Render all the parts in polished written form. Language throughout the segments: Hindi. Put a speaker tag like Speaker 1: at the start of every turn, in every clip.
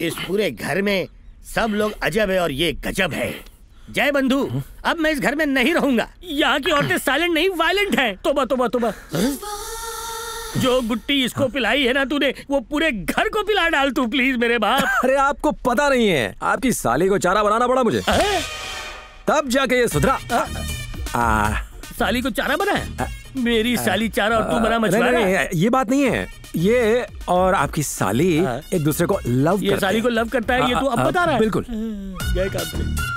Speaker 1: इस पूरे घर में सब लोग अजब है और ये गजब है। जय बंधु, अब मैं इस घर में नहीं रहूंगा। यहाँ की औरतें साइलेंट नहीं वायलेंट हैं। तोबा तोबा तोबा। जो गुट्टी इसको पिलाई है ना तूने, वो पूरे घर को पिला डाल तू प्लीज मेरे बाप।
Speaker 2: अरे आपको पता नहीं है, आपकी साली को चारा बनाना पड़ा मुझे, तब जाके ये सुधरा।
Speaker 1: साली को चारा बनाया? मेरी साली चारा और तू बना मछुआरा?
Speaker 2: ये बात नहीं है, ये और आपकी साली एक दूसरे को लव करते हैं।
Speaker 1: ये साली को लव करता है, ये तू अब बता रहा है?
Speaker 2: बिल्कुल।
Speaker 1: गए काम से।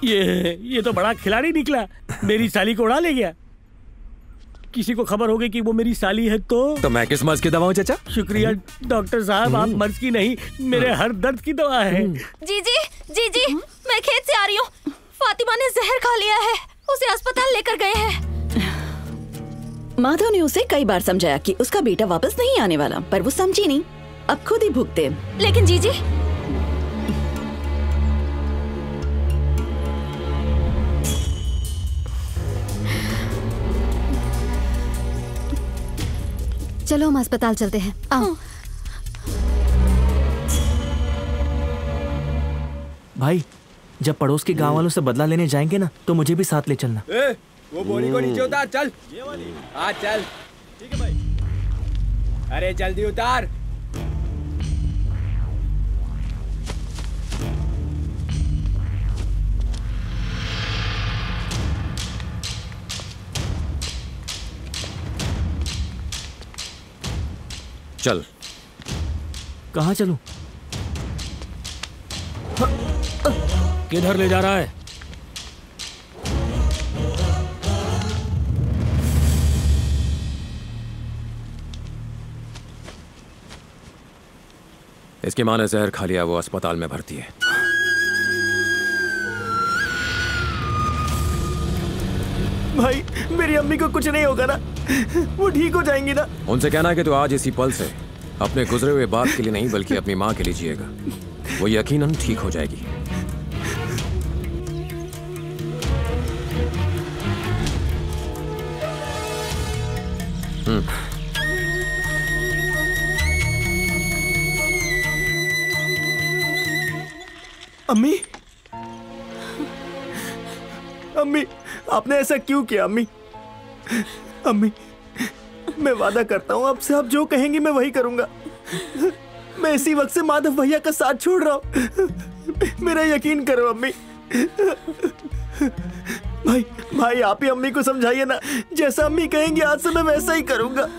Speaker 1: ये तो बड़ा खिलाड़ी निकला, मेरी साली को उड़ा ले गया। किसी को खबर होगी कि वो मेरी साली है तो
Speaker 2: मैं किस मर्ज की दवा हूँ चाचा?
Speaker 1: शुक्रिया डॉक्टर साहब, आप मर्ज की नहीं, मेरे हर दर्द की दवा है।
Speaker 3: जी, मैं खेत से आ रही हूँ। फातिमा ने जहर खा लिया है, उसे अस्पताल लेकर गए हैं।
Speaker 4: माधव ने उसे कई बार समझाया कि उसका बेटा वापस नहीं आने वाला, पर वो समझी नहीं। अब खुद ही भुगते।
Speaker 3: लेकिन जीजी,
Speaker 5: चलो हम अस्पताल चलते हैं। आओ।
Speaker 6: भाई, जब पड़ोस के गांव वालों से बदला लेने जाएंगे ना, तो मुझे भी साथ ले चलना।
Speaker 2: वो बोरी को नीचे उतार, चल। चल। ठीक है भाई। अरे जल्दी उतार। चल।
Speaker 6: कहाँ चलूं?
Speaker 1: किधर ले जा रहा है?
Speaker 2: इसकी माँ ने जहर खा लिया, वो अस्पताल में भर्ती है।
Speaker 6: भाई, मेरी अम्मी को कुछ नहीं होगा ना? वो ठीक हो जाएंगी ना?
Speaker 2: उनसे कहना है कि तू आज इसी पल से अपने गुजरे हुए बाप के लिए नहीं बल्कि अपनी माँ के लिए जिएगा। वो यकीनन ठीक हो जाएगी।
Speaker 6: अम्मी, अम्मी, आपने ऐसा क्यों किया? अम्मी, अम्मी, मैं वादा करता हूँ आपसे, आप जो कहेंगी मैं वही करूंगा। मैं इसी वक्त से माधव भैया का साथ छोड़ रहा हूँ, मेरा यकीन करो अम्मी। भाई आप ही अम्मी को समझाइए ना, जैसा अम्मी कहेंगी आज से मैं वैसा ही करूंगा।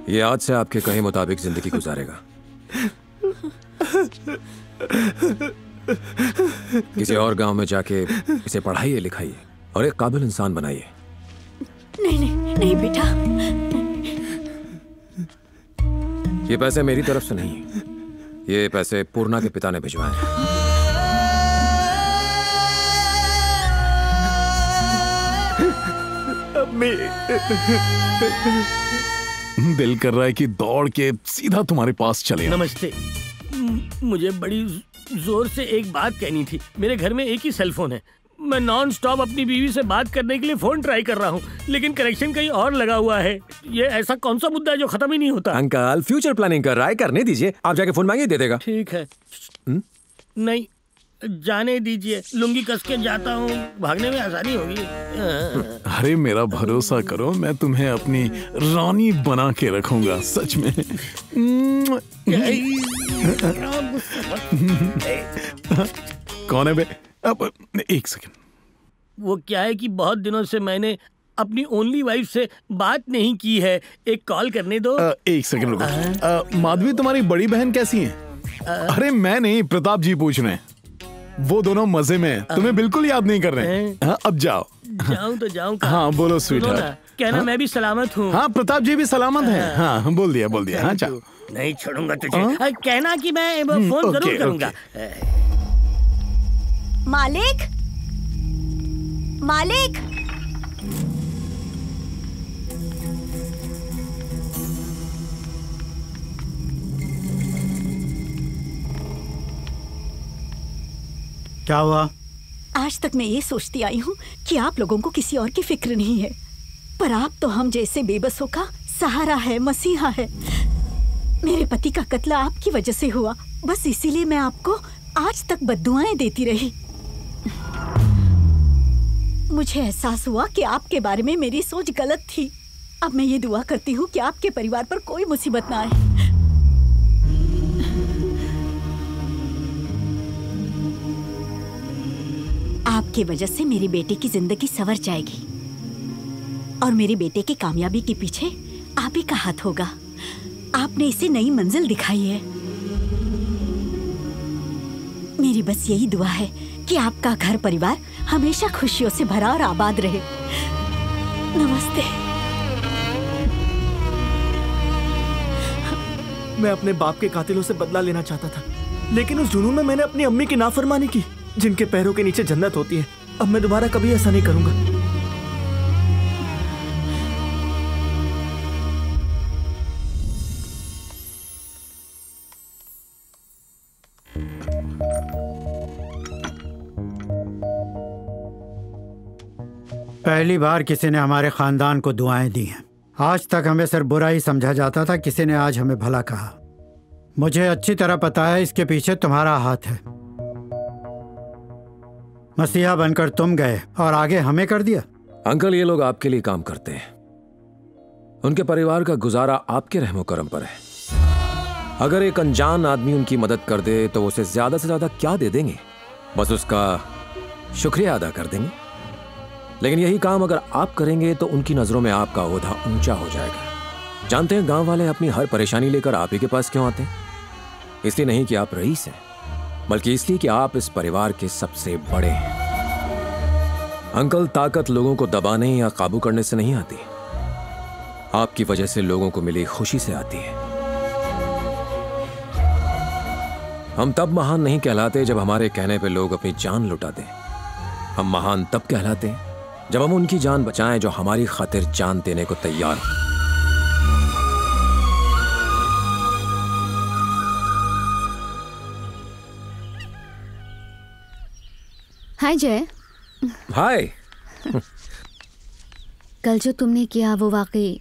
Speaker 2: ये आज से आपके कहे मुताबिक जिंदगी गुजारेगा। किसी और गांव में जाके इसे पढ़ाइए लिखाइए और एक काबिल इंसान बनाइए।
Speaker 3: नहीं बेटा,
Speaker 2: ये पैसे मेरी तरफ से नहीं, ये पैसे पूर्णा के पिता ने भिजवाए हैं।
Speaker 7: दिल कर रहा है कि दौड़ के सीधा तुम्हारे पास चले।
Speaker 1: नमस्ते, मुझे बड़ी जोर से एक बात कहनी थी। मेरे घर में एक ही सेल फोन है, मैं नॉन स्टॉप अपनी बीवी से बात करने के लिए फोन ट्राई कर रहा हूँ, लेकिन कनेक्शन कहीं और लगा हुआ है। ये ऐसा कौन सा मुद्दा है जो खत्म ही नहीं होता?
Speaker 2: अंकल, फ्यूचर प्लानिंग कर रहा है, करने दीजिए। आप जाके फोन मांगिए, दे देगा।
Speaker 1: ठीक है। नहीं, जाने दीजिए, लुंगी कस के जाता हूँ, भागने में आसानी होगी।
Speaker 7: अरे मेरा भरोसा करो, मैं तुम्हें अपनी रानी बना के रखूंगा, सच में। कौन है बे? अब एक सेकंड।
Speaker 1: वो क्या है कि बहुत दिनों से मैंने अपनी ओनली वाइफ से बात नहीं की है, एक कॉल करने दो।
Speaker 7: एक सेकंड रुको। माधवी, तुम्हारी बड़ी बहन कैसी है? अरे मैं नहीं, प्रताप जी पूछ रहे हैं। वो दोनों मजे में हैं, तुम्हें बिल्कुल याद नहीं कर रहे हैं। हाँ, अब जाओ।
Speaker 1: जाऊं तो जाऊं कहाँ?
Speaker 7: हाँ बोलो स्वीटहार्ट।
Speaker 1: कहना
Speaker 7: हाँ?
Speaker 1: मैं भी सलामत हूँ।
Speaker 7: हाँ, प्रताप जी भी सलामत हैं। हाँ बोल दिया। हाँ जाओ।
Speaker 1: नहीं छोड़ूंगा तुझे। कहना कि मैं फोन जरूर करूंगा।
Speaker 3: मालिक, मालिक,
Speaker 8: क्या हुआ? आज तक मैं ये सोचती आई हूँ कि आप लोगों को किसी और की फिक्र नहीं है, पर आप तो हम जैसे बेबसों का सहारा है, मसीहा है। मेरे पति का कत्ल आपकी वजह से हुआ, बस इसीलिए मैं आपको आज तक बद्दुआएं देती रही। मुझे एहसास हुआ कि आपके बारे में मेरी सोच गलत थी। अब मैं ये दुआ करती हूँ कि आपके परिवार पर कोई मुसीबत ना आए। आपकी वजह से मेरी बेटे की जिंदगी संवर जाएगी और मेरे बेटे की कामयाबी के पीछे आप ही का हाथ होगा। आपने इसे नई मंजिल दिखाई है। मेरी बस यही दुआ है कि आपका घर परिवार हमेशा खुशियों से भरा और आबाद रहे। नमस्ते।
Speaker 6: मैं अपने बाप के कातिलों से बदला लेना चाहता था, लेकिन उस जुनून में मैंने अपनी अम्मी की नाफरमानी की, जिनके पैरों के नीचे जन्नत होती है। अब मैं दोबारा कभी ऐसा नहीं करूंगा।
Speaker 9: पहली बार किसी ने हमारे खानदान को दुआएं दी हैं। आज तक हमें सिर्फ बुरा ही समझा जाता था, किसी ने आज हमें भला कहा। मुझे अच्छी तरह पता है इसके पीछे तुम्हारा हाथ है। मसीहा बनकर तुम गए और आगे हमें कर दिया।
Speaker 2: अंकल, ये लोग आपके लिए काम करते हैं। उनके परिवार का गुजारा आपके रहमो करम पर है। अगर एक अनजान आदमी उनकी मदद कर दे तो उसे ज्यादा से ज्यादा क्या दे देंगे? बस उसका शुक्रिया अदा कर देंगे। लेकिन यही काम अगर आप करेंगे तो उनकी नजरों में आपका ओहदा ऊंचा हो जाएगा। जानते हैं गांव वाले अपनी हर परेशानी लेकर आप ही के पास क्यों आते हैं? इसलिए नहीं कि आप रईस हैं, बल्कि इसलिए कि आप इस परिवार के सबसे बड़े हैं। अंकल, ताकत लोगों को दबाने या काबू करने से नहीं आती, आपकी वजह से लोगों को मिली खुशी से आती है। हम तब महान नहीं कहलाते जब हमारे कहने पे लोग अपनी जान लुटा दें। हम महान तब कहलाते हैं जब हम उनकी जान बचाएं जो हमारी खातिर जान देने को तैयार हो।
Speaker 5: हाय जय।
Speaker 2: हाय।
Speaker 5: कल जो तुमने किया वो वाकई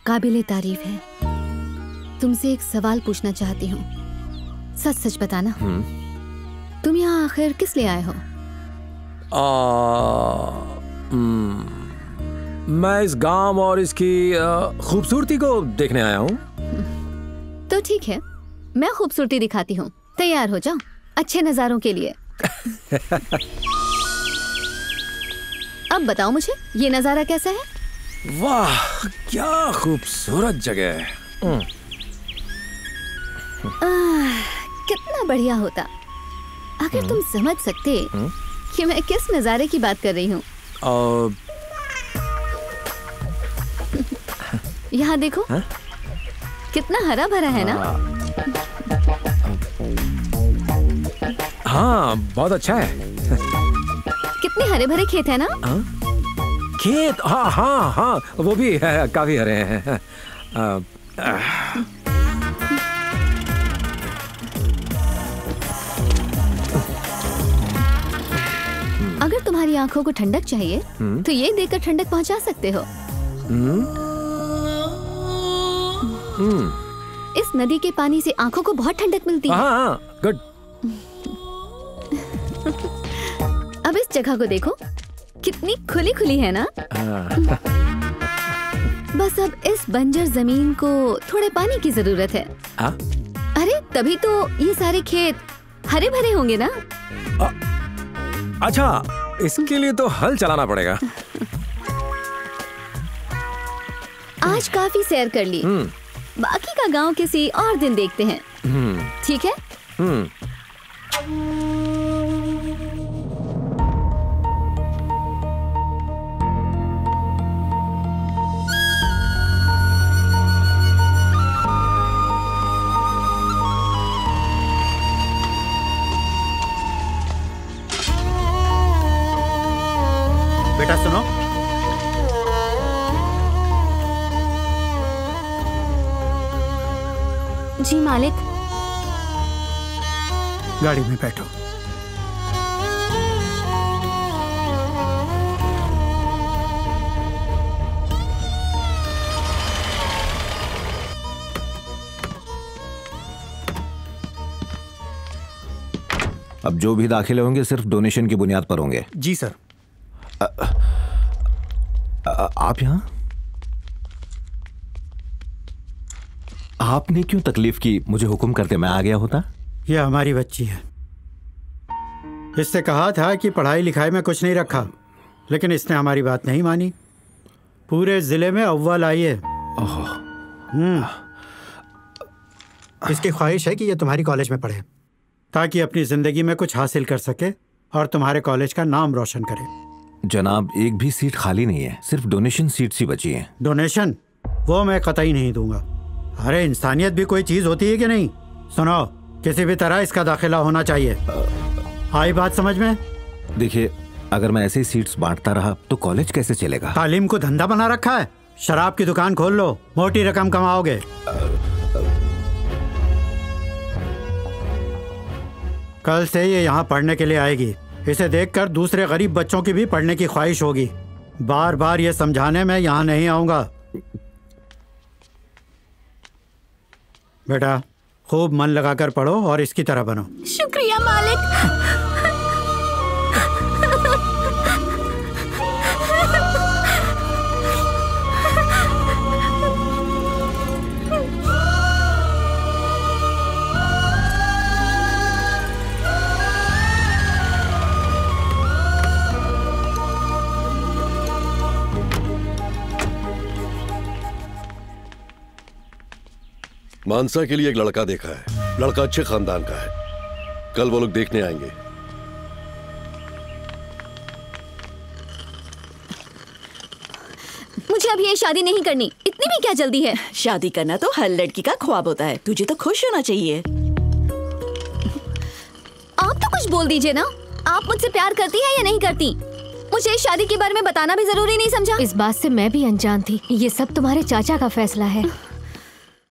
Speaker 5: काबिले तारीफ है। तुमसे एक सवाल पूछना चाहती हूँ, सच सच बताना। तुम यहाँ आखिर किस लिए आए हो?
Speaker 2: मैं इस गांव और इसकी खूबसूरती को देखने आया हूँ।
Speaker 5: तो ठीक है, मैं खूबसूरती दिखाती हूँ। तैयार हो जाओ अच्छे नजारों के लिए। अब बताओ मुझे, ये नजारा कैसा है?
Speaker 2: वाह, क्या खूबसूरत जगह है।
Speaker 5: कितना बढ़िया होता अगर तुम समझ सकते कि मैं किस नजारे की बात कर रही हूँ। यहाँ देखो। कितना हरा भरा है ना?
Speaker 2: हाँ, बहुत अच्छा है।
Speaker 5: कितने हरे भरे खेत है ना?
Speaker 2: खेत? हाँ हाँ हाँ, वो भी है, काफी हरे हैं।
Speaker 5: अगर तुम्हारी आंखों को ठंडक चाहिए तो ये देखकर ठंडक पहुंचा सकते हो। इस नदी के पानी से आंखों को बहुत ठंडक मिलती है।
Speaker 2: हाँ, गुड।
Speaker 5: अब इस जगह को देखो, कितनी खुली खुली है ना? बस अब इस बंजर जमीन को थोड़े पानी की जरूरत है। अरे तभी तो ये सारे खेत हरे भरे होंगे ना?
Speaker 2: अच्छा, इसके लिए तो हल चलाना पड़ेगा।
Speaker 5: आज काफी सैर कर ली, बाकी का गांव किसी और दिन देखते हैं। ठीक है?
Speaker 9: बेटा सुनो,
Speaker 5: जी मालिक।
Speaker 9: गाड़ी में बैठो।
Speaker 10: जो भी दाखिले होंगे सिर्फ डोनेशन की बुनियाद पर होंगे।
Speaker 6: जी सर।
Speaker 10: आप यहाँ? आपने क्यों तकलीफ की? मुझे हुक्म करते मैं आ गया होता।
Speaker 9: ये हमारी बच्ची है। इससे कहा था कि पढ़ाई लिखाई में कुछ नहीं रखा, लेकिन इसने हमारी बात नहीं मानी। पूरे जिले में अव्वल आई है। इसकी ख्वाहिश है कि ये तुम्हारी कॉलेज में पढ़े ताकि अपनी जिंदगी में कुछ हासिल कर सके और तुम्हारे कॉलेज का नाम रोशन करे।
Speaker 10: जनाब, एक भी सीट खाली नहीं है, सिर्फ डोनेशन सीट्स ही बची हैं।
Speaker 9: डोनेशन? वो मैं कतई नहीं दूंगा। अरे इंसानियत भी कोई चीज होती है कि नहीं? सुनो, किसी भी तरह इसका दाखिला होना चाहिए। आई बात समझ में?
Speaker 10: देखिए, अगर मैं ऐसे ही सीट्स बांटता रहा तो कॉलेज कैसे चलेगा?
Speaker 9: तालीम को धंधा बना रखा है। शराब की दुकान खोल लो, मोटी रकम कमाओगे। कल से ये यहाँ पढ़ने के लिए आएगी। इसे देखकर दूसरे गरीब बच्चों की भी पढ़ने की ख्वाहिश होगी। बार बार ये समझाने में यहाँ नहीं आऊंगा। बेटा, खूब मन लगाकर पढ़ो और इसकी तरह बनो।
Speaker 3: शुक्रिया मालिक।
Speaker 11: मानसा के लिए एक लड़का देखा है। लड़का अच्छे खानदान का है। कल वो लोग देखने आएंगे।
Speaker 5: मुझे अब ये शादी नहीं करनी। इतनी भी क्या जल्दी है?
Speaker 4: शादी करना तो हर लड़की का ख्वाब होता है। तुझे तो खुश होना चाहिए।
Speaker 5: आप तो कुछ बोल दीजिए ना। आप मुझसे प्यार करती है या नहीं करती? मुझे इस शादी के बारे में बताना भी जरूरी नहीं समझा? इस बात से मैं भी अनजान थी। ये सब तुम्हारे चाचा का फैसला है।